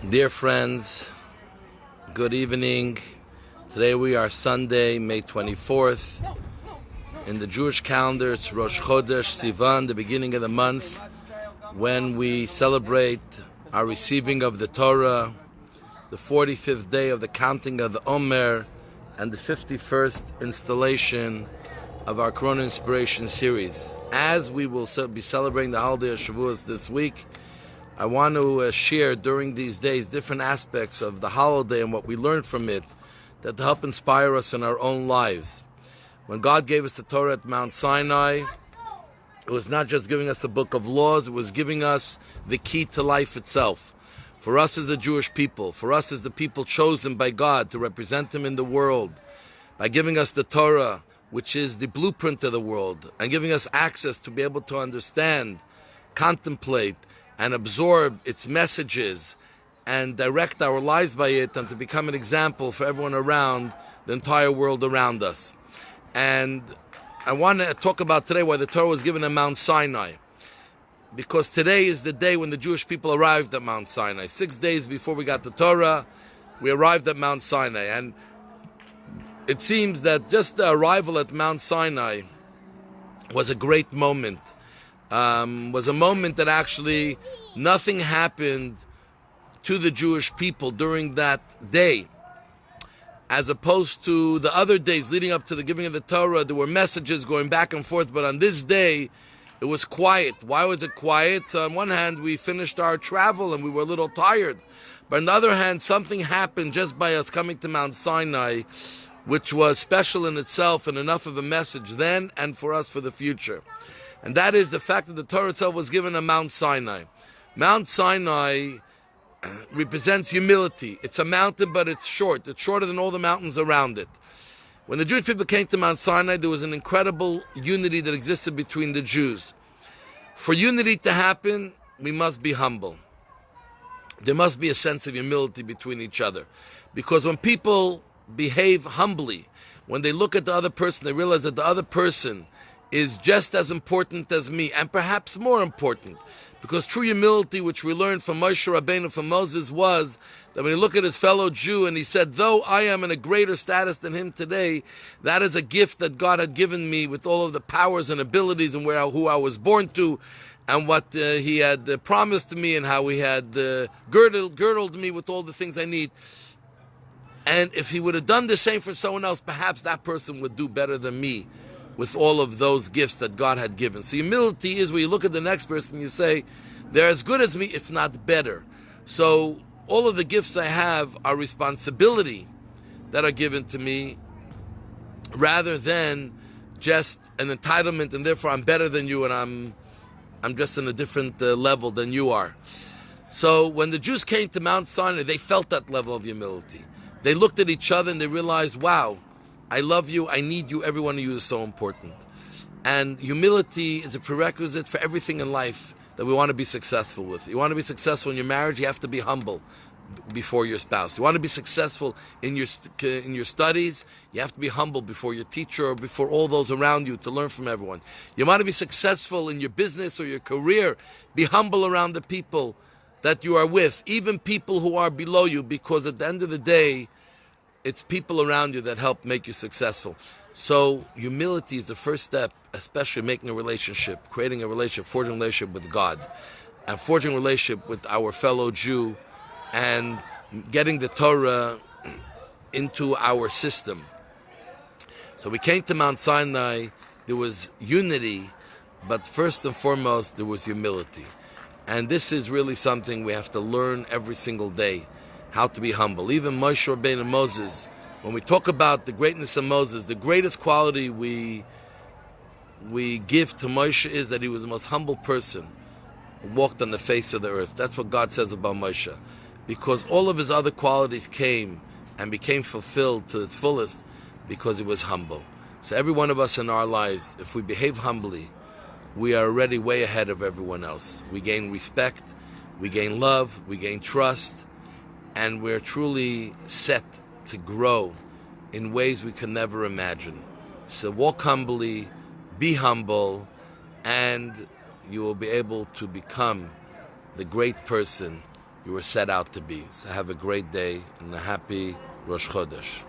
Dear friends, good evening. Today we are Sunday, May 24th. In the Jewish calendar, it's Rosh Chodesh Sivan, the beginning of the month, when we celebrate our receiving of the Torah, the 45th day of the counting of the Omer, and the 51st installation of our Corona Inspiration series. As we will be celebrating the holiday of Shavuos this week, I want to share during these days different aspects of the holiday and what we learned from it that to help inspire us in our own lives. When God gave us the Torah at Mount Sinai, it was not just giving us a book of laws, it was giving us the key to life itself. For us as the Jewish people, for us as the people chosen by God to represent Him in the world, by giving us the Torah, which is the blueprint of the world, and giving us access to be able to understand, contemplate, and absorb its messages and direct our lives by it, and to become an example for everyone around the entire world around us. And I want to talk about today why the Torah was given at Mount Sinai. Because today is the day when the Jewish people arrived at Mount Sinai. 6 days before we got the Torah, we arrived at Mount Sinai. And it seems that just the arrival at Mount Sinai was a great moment. Was a moment that actually nothing happened to the Jewish people during that day. As opposed to the other days leading up to the giving of the Torah, there were messages going back and forth, but on this day, it was quiet. Why was it quiet? So on one hand, we finished our travel and we were a little tired. But on the other hand, something happened just by us coming to Mount Sinai, which was special in itself and enough of a message then and for us for the future. And that is the fact that the Torah itself was given at Mount Sinai. Mount Sinai represents humility. It's a mountain, but it's short. It's shorter than all the mountains around it. When the Jewish people came to Mount Sinai, there was an incredible unity that existed between the Jews. For unity to happen, we must be humble. There must be a sense of humility between each other. Because when people behave humbly, when they look at the other person, they realize that the other person is just as important as me, and perhaps more important. Because true humility, which we learned from Moshe Rabbeinu, from Moses, was that when you look at his fellow Jew and he said, though I am in a greater status than him today, that is a gift that God had given me with all of the powers and abilities and who I was born to, and what he had promised to me, and how he had girdled me with all the things I need. And if he would have done the same for someone else, perhaps that person would do better than me with all of those gifts that God had given. So humility is where you look at the next person and you say, they're as good as me, if not better. So all of the gifts I have are responsibility that are given to me, rather than just an entitlement, and therefore I'm better than you, and I'm just in a different level than you are. So when the Jews came to Mount Sinai, they felt that level of humility. They looked at each other and they realized, wow, I love you, I need you, every one of you is so important. And humility is a prerequisite for everything in life that we want to be successful with. You want to be successful in your marriage, you have to be humble before your spouse. You want to be successful in your studies, you have to be humble before your teacher or before all those around you to learn from everyone. You want to be successful in your business or your career, be humble around the people that you are with, even people who are below you, because at the end of the day, it's people around you that help make you successful. So humility is the first step, especially making a relationship, creating a relationship, forging a relationship with God, and forging a relationship with our fellow Jew, and getting the Torah into our system. So we came to Mount Sinai, there was unity, but first and foremost, there was humility. And this is really something we have to learn every single day, how to be humble. Even Moshe Rabbeinu and Moses, when we talk about the greatness of Moses, the greatest quality we give to Moshe is that he was the most humble person who walked on the face of the earth. That's what God says about Moshe. Because all of his other qualities came and became fulfilled to its fullest because he was humble. So every one of us in our lives, if we behave humbly, we are already way ahead of everyone else. We gain respect, we gain love, we gain trust, and we're truly set to grow in ways we can never imagine. So walk humbly, be humble, and you will be able to become the great person you were set out to be. So have a great day and a happy Rosh Chodesh.